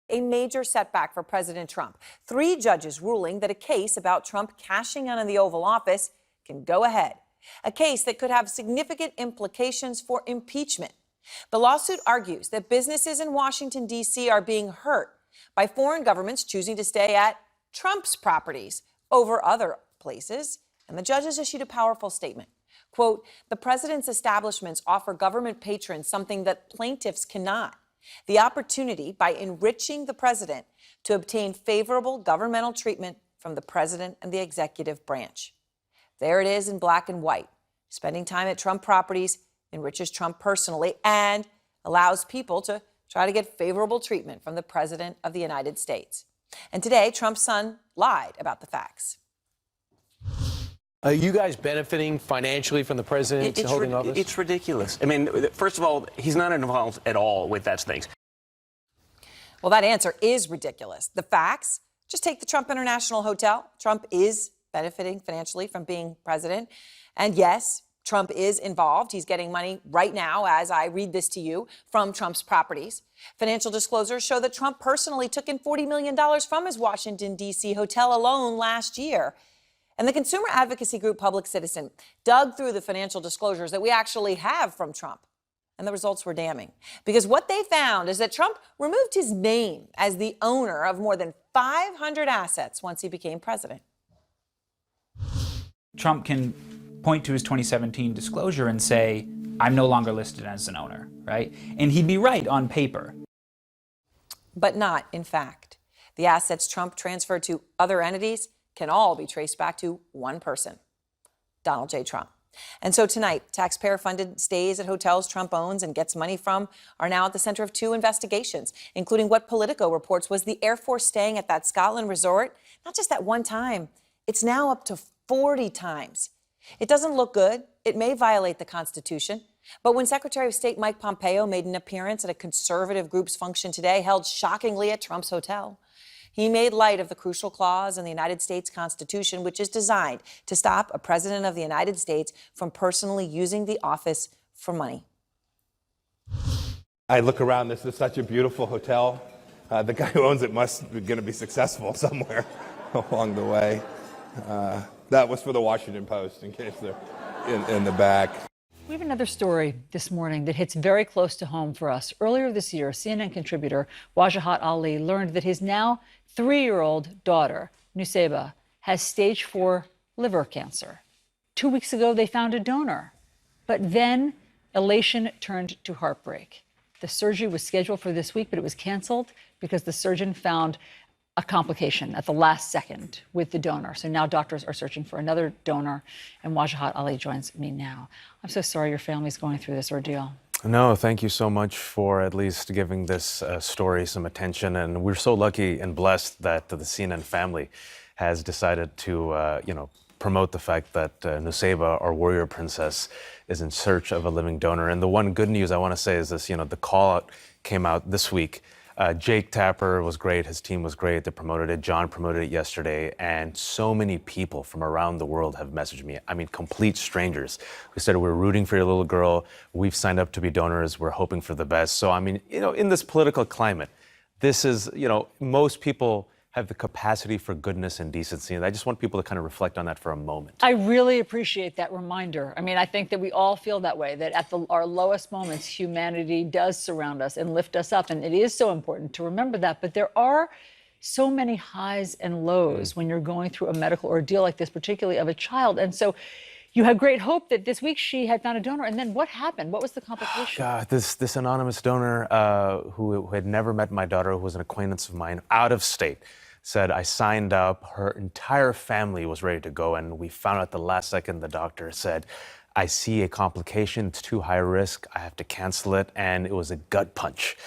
A major setback for President Trump. 3 judges ruling that a case about Trump cashing in on the Oval Office can go ahead. A case that could have significant implications for impeachment. The lawsuit argues that businesses in Washington, D.C. are being hurt by foreign governments choosing to stay at Trump's properties over other places. And the judges issued a powerful statement. Quote, the president's establishments offer government patrons something that plaintiffs cannot. The opportunity by enriching the president to obtain favorable governmental treatment from the president and the executive branch. There it is in black and white. Spending time at Trump properties enriches Trump personally and allows people to try to get favorable treatment from the president of the United States. And today, Trump's son lied about the facts. Are you guys benefiting financially from the president holding office? It's ridiculous. I mean, first of all, he's not involved at all with that things. Well, that answer is ridiculous. The facts? Just take the Trump International Hotel. Trump is benefiting financially from being president. And yes, Trump is involved. He's getting money right now, as I read this to you, from Trump's properties. Financial disclosures show that Trump personally took in $40 million from his Washington, D.C. hotel alone last year. And the consumer advocacy group Public Citizen dug through the financial disclosures that we actually have from Trump. And the results were damning. Because what they found is that Trump removed his name as the owner of more than 500 assets once he became president. Trump can point to his 2017 disclosure and say, I'm no longer listed as an owner, right? And he'd be right on paper. But not in fact. The assets Trump transferred to other entities can all be traced back to one person, Donald J. Trump. And so tonight, taxpayer-funded stays at hotels Trump owns and gets money from are now at the center of 2 investigations, including what Politico reports was the Air Force staying at that Scotland resort, not just that one time, it's now up to 40 times. It doesn't look good. It may violate the Constitution. But when Secretary of State Mike Pompeo made an appearance at a conservative group's function today, held shockingly at Trump's hotel, he made light of the crucial clause in the United States Constitution, which is designed to stop a president of the United States from personally using the office for money. I look around, this is such a beautiful hotel. The guy who owns it must be going to be successful somewhere along the way. That was for the Washington Post, in case they're in the back. We have another story this morning that hits very close to home for us. Earlier this year, CNN contributor Wajahat Ali learned that his now 3-year-old daughter, Nuseba, has stage 4 liver cancer. 2 weeks ago, they found a donor. But then elation turned to heartbreak. The surgery was scheduled for this week, but it was canceled because the surgeon found a complication at the last second with the donor. So now doctors are searching for another donor, and Wajahat Ali joins me now. I'm so sorry your family's going through this ordeal. No, thank you so much for at least giving this story some attention. And we're so lucky and blessed that the CNN family has decided to, promote the fact that Nuseba, our warrior princess, is in search of a living donor. And the one good news I want to say is this, the call out came out this week. Jake Tapper was great. His team was great. They promoted it. John promoted it yesterday. And so many people from around the world have messaged me. I mean, complete strangers who said, we're rooting for your little girl. We've signed up to be donors. We're hoping for the best. So, I mean, in this political climate, this is, most people have the capacity for goodness and decency. And I just want people to kind of reflect on that for a moment. I really appreciate that reminder. I mean, I think that we all feel that way, that at our lowest moments, humanity does surround us and lift us up. And it is so important to remember that. But there are so many highs and lows when you're going through a medical ordeal like this, particularly of a child. And so you had great hope that this week she had found a donor. And then what happened? What was the complication? God, this anonymous donor who had never met my daughter, who was an acquaintance of mine out of state, said, I signed up. Her entire family was ready to go. And we found out at the last second, the doctor said, I see a complication. It's too high risk. I have to cancel it. And it was a gut punch.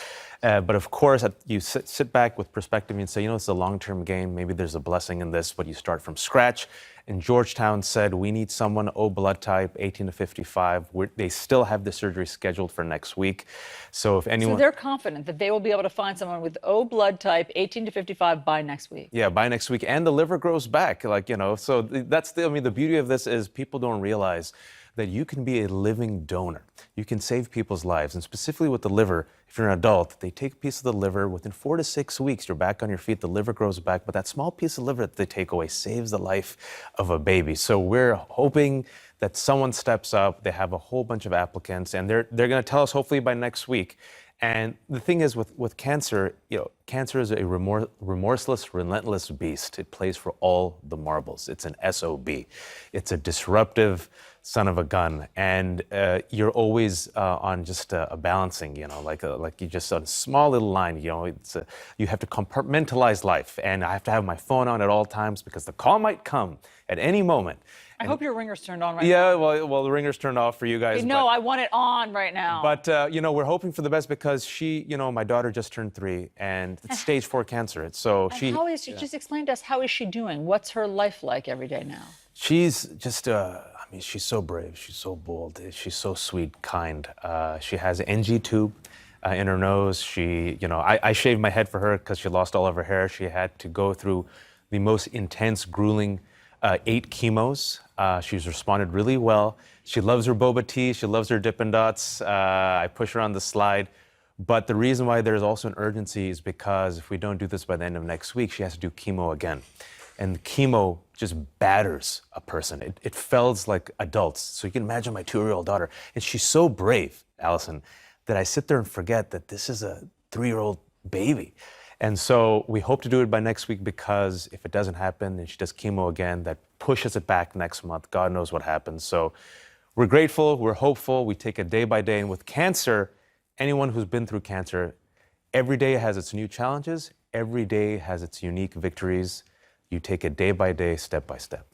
But of course, you sit back with perspective and say, it's a long-term game. Maybe there's a blessing in this, but you start from scratch. And Georgetown said, we need someone, O blood type, 18 to 55. They still have the surgery scheduled for next week. So if anyone... So they're confident that they will be able to find someone with O blood type, 18 to 55 by next week. Yeah, by next week. And the liver grows back, so that's the beauty of this is people don't realize that you can be a living donor. You can save people's lives. And specifically with the liver, if you're an adult, they take a piece of the liver. Within 4 to 6 weeks, you're back on your feet. The liver grows back. But that small piece of liver that they take away saves the life of a baby. So we're hoping that someone steps up. They have a whole bunch of applicants, and they're going to tell us hopefully by next week. And the thing is, with cancer, cancer is a remorseless, relentless beast. It plays for all the marbles. It's an SOB. It's a disruptive son of a gun, and you're always on just a balancing, like you just on a small little line. You have to compartmentalize life, and I have to have my phone on at all times because the call might come at any moment. I hope your ringer's turned on right now. now. Well, the ringer's turned off for you guys. No, I want it on right now. But, we're hoping for the best because my daughter just turned 3 and it's stage 4 cancer. So how is she, just explain to us, how is she doing? What's her life like every day now? She's just, she's so brave. She's so bold. She's so sweet, kind. She has an NG tube in her nose. I shaved my head for her because she lost all of her hair. She had to go through the most intense, grueling 8 chemos. She's responded really well. She loves her boba tea. She loves her Dippin' Dots. I push her on the slide. But the reason why there's also an urgency is because if we don't do this by the end of next week, she has to do chemo again. And chemo just batters a person. It fells like adults. So you can imagine my 2-year-old daughter. And she's so brave, Allison, that I sit there and forget that this is a 3-year-old baby. And so we hope to do it by next week because if it doesn't happen and she does chemo again, that pushes it back next month. God knows what happens. So we're grateful, we're hopeful, we take it day by day. And with cancer, anyone who's been through cancer, every day has its new challenges, every day has its unique victories. You take it day by day, step by step.